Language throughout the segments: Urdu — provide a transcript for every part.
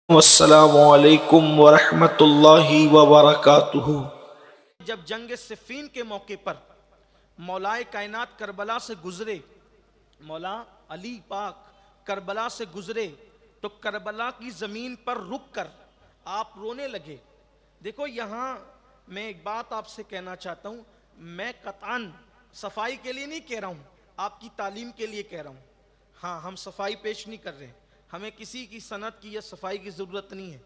السلام علیکم ورحمۃ اللہ وبرکاتہ۔ جب جنگ صفین کے موقع پر مولائے کائنات کربلا سے گزرے، مولا علی پاک کربلا سے گزرے تو کربلا کی زمین پر رک کر آپ رونے لگے۔ دیکھو یہاں میں ایک بات آپ سے کہنا چاہتا ہوں، میں قطعاً صفائی کے لیے نہیں کہہ رہا ہوں، آپ کی تعلیم کے لیے کہہ رہا ہوں۔ ہاں، ہم صفائی پیش نہیں کر رہے، ہمیں کسی کی صنعت کی یا صفائی کی ضرورت نہیں ہے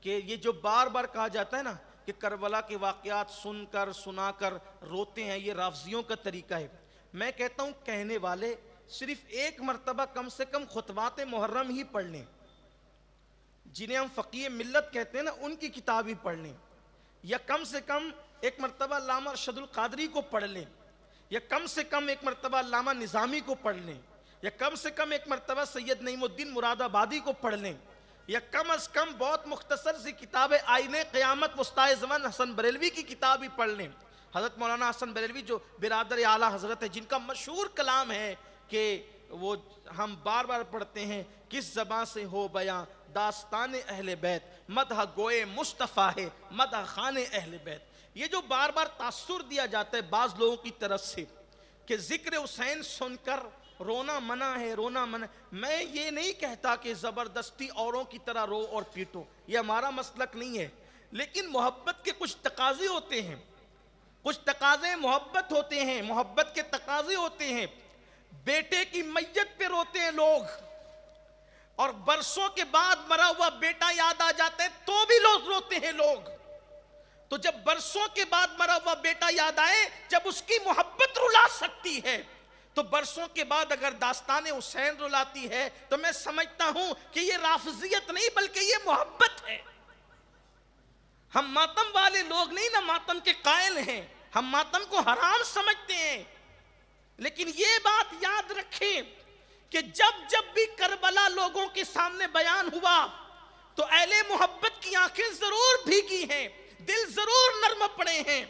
کہ یہ جو بار بار کہا جاتا ہے نا کہ کربلا کے واقعات سن کر سنا کر روتے ہیں، یہ رافضیوں کا طریقہ ہے۔ میں کہتا ہوں کہنے والے صرف ایک مرتبہ کم سے کم خطبات محرم ہی پڑھ لیں، جنہیں ہم فقیہ ملت کہتے ہیں نا، ان کی کتاب ہی پڑھ لیں، یا کم سے کم ایک مرتبہ علامہ ارشد القادری کو پڑھ لیں، یا کم سے کم ایک مرتبہ علامہ نظامی کو پڑھ لیں، یا کم سے کم ایک مرتبہ سید نعیم الدین مراد آبادی کو پڑھ لیں، یا کم از کم بہت مختصر سی کتاب آئین قیامت مستائے زمن حسن بریلوی کی کتاب ہی پڑھ لیں۔ حضرت مولانا حسن بریلوی جو برادر اعلیٰ حضرت ہے، جن کا مشہور کلام ہے کہ وہ ہم بار بار پڑھتے ہیں، کس زباں سے ہو بیاں داستان اہل بیت، مدح گوئے مصطفیٰ ہے مدح خان اہل بیت۔ یہ جو بار بار تاثر دیا جاتا ہے بعض لوگوں کی طرف سے کہ ذکر حسین سن کر رونا منع ہے، رونا منع، میں یہ نہیں کہتا کہ زبردستی اوروں کی طرح رو اور پیٹو، یہ ہمارا مسلک نہیں ہے، لیکن محبت کے کچھ تقاضے ہوتے ہیں، کچھ تقاضے محبت ہوتے ہیں، محبت کے تقاضے ہوتے ہیں۔ بیٹے کی میت پہ روتے ہیں لوگ، اور برسوں کے بعد مرا ہوا بیٹا یاد آ جاتا ہے تو بھی لوگ روتے ہیں لوگ۔ تو جب برسوں کے بعد مرا ہوا بیٹا یاد آئے، جب اس کی محبت رلا سکتی ہے، تو برسوں کے بعد اگر داستان حسین رلاتی ہے تو میں سمجھتا ہوں کہ یہ رافضیت نہیں بلکہ یہ محبت ہے۔ ہم ماتم والے لوگ نہیں، نہ ماتم کے قائل ہیں، ہم ماتم کو حرام سمجھتے ہیں، لیکن یہ بات یاد رکھیں کہ جب جب بھی کربلا لوگوں کے سامنے بیان ہوا تو اہل محبت کی آنکھیں ضرور بھیگی ہیں، دل ضرور نرم پڑے ہیں۔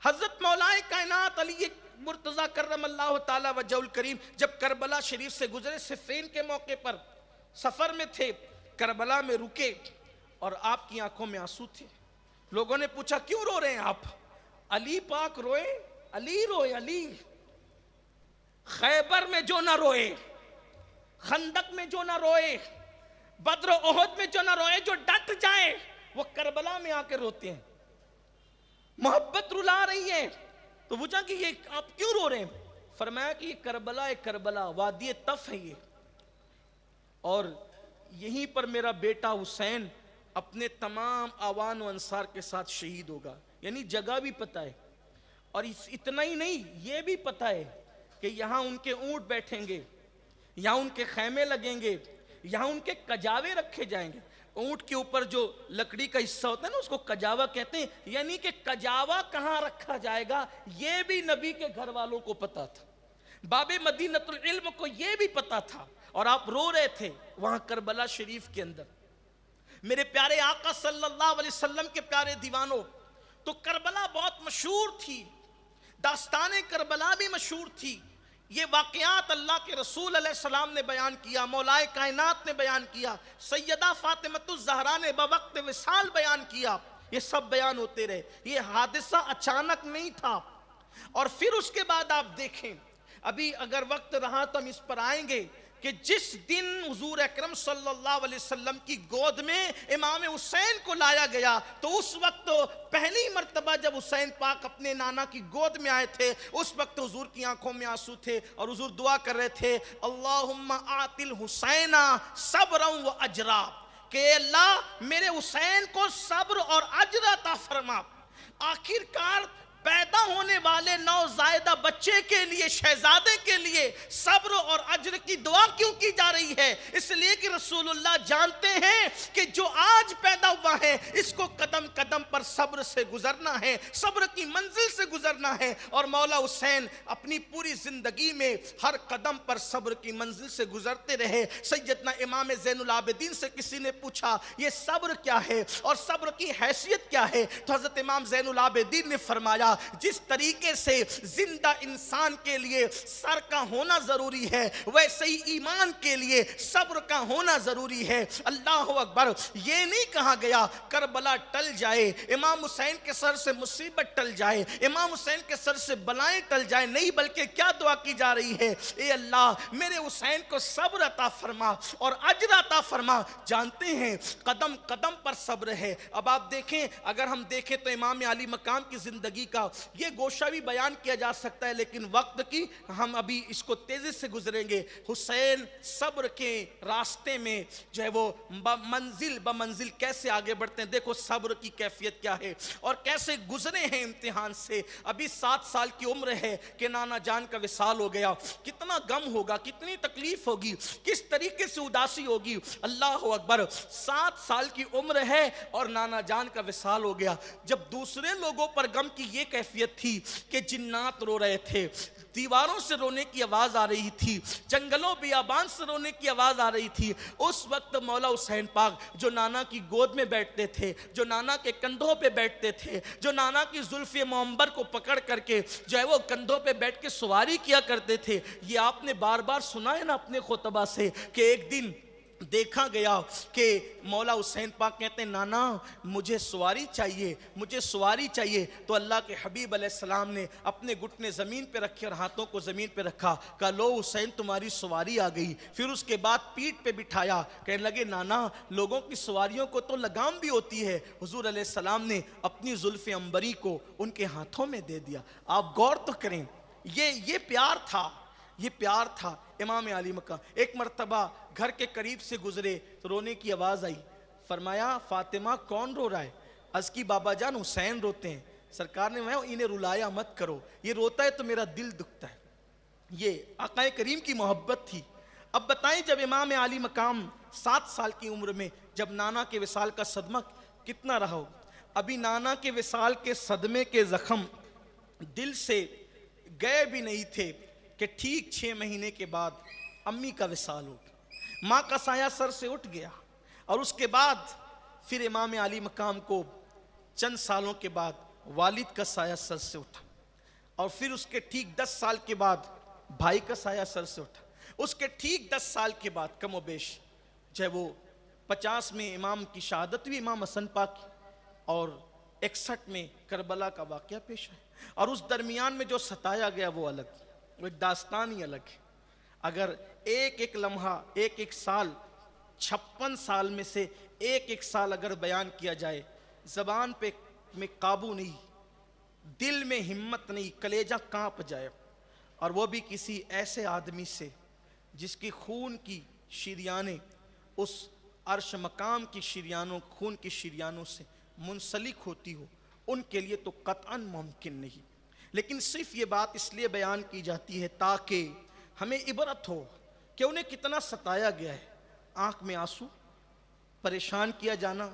حضرت مولائے کائنات علی مرتضیٰ کرم اللہ تعالی وجہ الکریم جب کربلا شریف سے گزرے، صفین کے موقع پر سفر میں تھے، کربلا میں رکے اور آپ کی آنکھوں میں آنسو تھے۔ لوگوں نے پوچھا کیوں رو رہے ہیں آپ؟ علی پاک روئے، علی روئے، علی خیبر میں جو نہ روئے، خندق میں جو نہ روئے، بدر و احد میں جو نہ روئے، جو ڈٹ جائے وہ کربلا میں آ کے روتے ہیں۔ محبت رلا رہی ہے تو پوچھا کہ یہ آپ کیوں رو رہے ہیں؟ فرمایا کہ یہ کربلا وادی طف ہے یہ، اور یہیں پر میرا بیٹا حسین اپنے تمام آوان و انصار کے ساتھ شہید ہوگا۔ یعنی جگہ بھی پتہ ہے، اور اتنا ہی نہیں، یہ بھی پتہ ہے کہ یہاں ان کے اونٹ بیٹھیں گے، یہاں ان کے خیمے لگیں گے، یہاں ان کے کجاوے رکھے جائیں گے۔ اونٹ کے اوپر جو لکڑی کا حصہ ہوتا ہے نا، اس کو کجاوا کہتے ہیں، یعنی کہ کجاوا کہاں رکھا جائے گا یہ بھی نبی کے گھر والوں کو پتا تھا، باب مدینۃ العلم کو یہ بھی پتا تھا، اور آپ رو رہے تھے وہاں کربلا شریف کے اندر۔ میرے پیارے آقا صلی اللہ علیہ وسلم کے پیارے دیوانوں، تو کربلا بہت مشہور تھی، داستان کربلا بھی مشہور تھی۔ یہ واقعات اللہ کے رسول علیہ السلام نے بیان کیا، مولائے کائنات نے بیان کیا، سیدہ فاطمۃ الزہرا نے بوقت وصال بیان کیا، یہ سب بیان ہوتے رہے۔ یہ حادثہ اچانک نہیں تھا۔ اور پھر اس کے بعد آپ دیکھیں، ابھی اگر وقت رہا تو ہم اس پر آئیں گے کہ جس دن حضور اکرم صلی اللہ علیہ وسلم کی گود میں امام حسین کو لایا گیا، تو اس وقت پہلی مرتبہ جب حسین پاک اپنے نانا کی گود میں آئے تھے، اس وقت حضور کی آنکھوں میں آنسو تھے، اور حضور دعا کر رہے تھے، اللہم آت الحسین صبرا و اجرا، کہ اللہ میرے حسین کو صبر اور اجر عطا فرما۔ آخرکار پیدا ہونے والے نوزائیدہ بچے کے لیے، شہزادے کے لیے صبر اور اجر کی دعا کیوں کی جا رہی ہے؟ اس لیے کہ رسول اللہ جانتے ہیں کہ جو آج پیدا ہوا ہے اس کو قدم قدم پر صبر سے گزرنا ہے، صبر کی منزل سے گزرنا ہے، اور مولا حسین اپنی پوری زندگی میں ہر قدم پر صبر کی منزل سے گزرتے رہے۔ سیدنا امام زین العابدین سے کسی نے پوچھا یہ صبر کیا ہے اور صبر کی حیثیت کیا ہے؟ تو حضرت امام زین العابدین نے فرمایا فرمایا جس طریقے سے زندہ انسان کے لیے سر کا ہونا ضروری ہے ویسے ہی ایمان کے لیے صبر کا ہونا ضروری ہے۔ اللہ اکبر، یہ نہیں کہا گیا کربلا ٹل جائے، امام حسین کے سر سے مصیبت ٹل جائے، امام حسین کے سر سے بلائیں ٹل جائے، نہیں بلکہ کیا دعا کی جا رہی ہے، اے اللہ میرے حسین کو صبر عطا فرما اور اجر عطا فرما۔ جانتے ہیں قدم قدم پر صبر ہے۔ اب آپ دیکھیں، اگر ہم دیکھیں تو امام علی مقام کی زندگی کا یہ گوشہ بھی بیان کیا جا سکتا ہے، لیکن وقت کی ہم ابھی اس کو تیزی سے گزریں گے۔ حسین صبر کے راستے میں جو ہے وہ منزل بمنزل کیسے آگے بڑھتے ہیں، دیکھو صبر کی کیفیت کیا ہے اور کیسے گزرے ہیں امتحان سے۔ ابھی 7 سال کی عمر ہے کہ نانا جان کا وصال ہو گیا، کتنا غم ہوگا، کتنی تکلیف ہوگی، کس طریقے سے اداسی ہوگی۔ اللہ اکبر، 7 سال کی عمر ہے اور نانا جان کا وصال ہو گیا۔ جب دوسرے لوگوں پر غم کی یہ کیفیت تھی کہ جنات رو رہے تھے، دیواروں سے رونے کی آواز آ رہی تھی، جنگلوں بیابان سے رونے کی آواز آ رہی تھی، اس وقت مولا حسین پاک جو نانا کی گود میں بیٹھتے تھے، جو نانا کے کندھوں پہ بیٹھتے تھے، جو نانا کی زلف معمبر کو پکڑ کر کے جو ہے وہ کندھوں پہ بیٹھ کے سواری کیا کرتے تھے، یہ آپ نے بار بار سنا ہے نا اپنے خطبہ سے کہ ایک دن دیکھا گیا کہ مولا حسین پاک کہتے ہیں نانا مجھے سواری چاہیے، مجھے سواری چاہیے، تو اللہ کے حبیب علیہ السلام نے اپنے گھٹنے زمین پہ رکھے اور ہاتھوں کو زمین پہ رکھا، کہا لو حسین تمہاری سواری آ گئی۔ پھر اس کے بعد پیٹھ پہ بٹھایا، کہنے لگے نانا لوگوں کی سواریوں کو تو لگام بھی ہوتی ہے۔ حضور علیہ السلام نے اپنی زلف عنبری کو ان کے ہاتھوں میں دے دیا۔ آپ غور تو کریں، یہ پیار تھا، یہ پیار تھا امام علی مقام۔ ایک مرتبہ گھر کے قریب سے گزرے تو رونے کی آواز آئی، فرمایا فاطمہ کون رو رہا ہے؟ عرض کی بابا جان حسین روتے ہیں۔ سرکار نے فرمایا انہیں رلایا مت کرو، یہ روتا ہے تو میرا دل دکھتا ہے۔ یہ آقا کریم کی محبت تھی۔ اب بتائیں جب امام علی مقام 7 سال کی عمر میں جب نانا کے وصال کا صدمہ کتنا رہا ہو، ابھی نانا کے وصال کے صدمے کے زخم دل سے گئے بھی نہیں تھے کہ ٹھیک 6 مہینے کے بعد امی کا وصال ہو گیا، ماں کا سایہ سر سے اٹھ گیا، اور اس کے بعد پھر امام علی مقام کو چند سالوں کے بعد والد کا سایہ سر سے اٹھا، اور پھر اس کے ٹھیک 10 سال کے بعد بھائی کا سایہ سر سے اٹھا، اس کے ٹھیک 10 سال کے بعد کم و بیش جو ہے وہ 50 میں امام کی شہادت ہوئی امام حسن پاک کی، اور 61 میں کربلا کا واقعہ پیش آیا، اور اس درمیان میں جو ستایا گیا وہ الگ، وہ ایک داستان ہی الگ ہے۔ اگر ایک ایک لمحہ، ایک ایک سال، 56 سال میں سے ایک ایک سال اگر بیان کیا جائے، زبان پہ میں قابو نہیں، دل میں ہمت نہیں، کلیجہ کانپ جائے، اور وہ بھی کسی ایسے آدمی سے جس کی خون کی شریانیں اس عرش مقام کی شریانوں، خون کی شریانوں سے منسلک ہوتی ہو، ان کے لیے تو قطعاً ممکن نہیں۔ لیکن صرف یہ بات اس لیے بیان کی جاتی ہے تاکہ ہمیں عبرت ہو کہ انہیں کتنا ستایا گیا ہے، آنکھ میں آنسو، پریشان کیا جانا،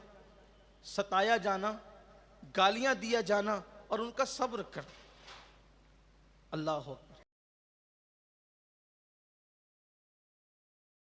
ستایا جانا، گالیاں دیا جانا، اور ان کا صبر کر۔ اللہ اکبر۔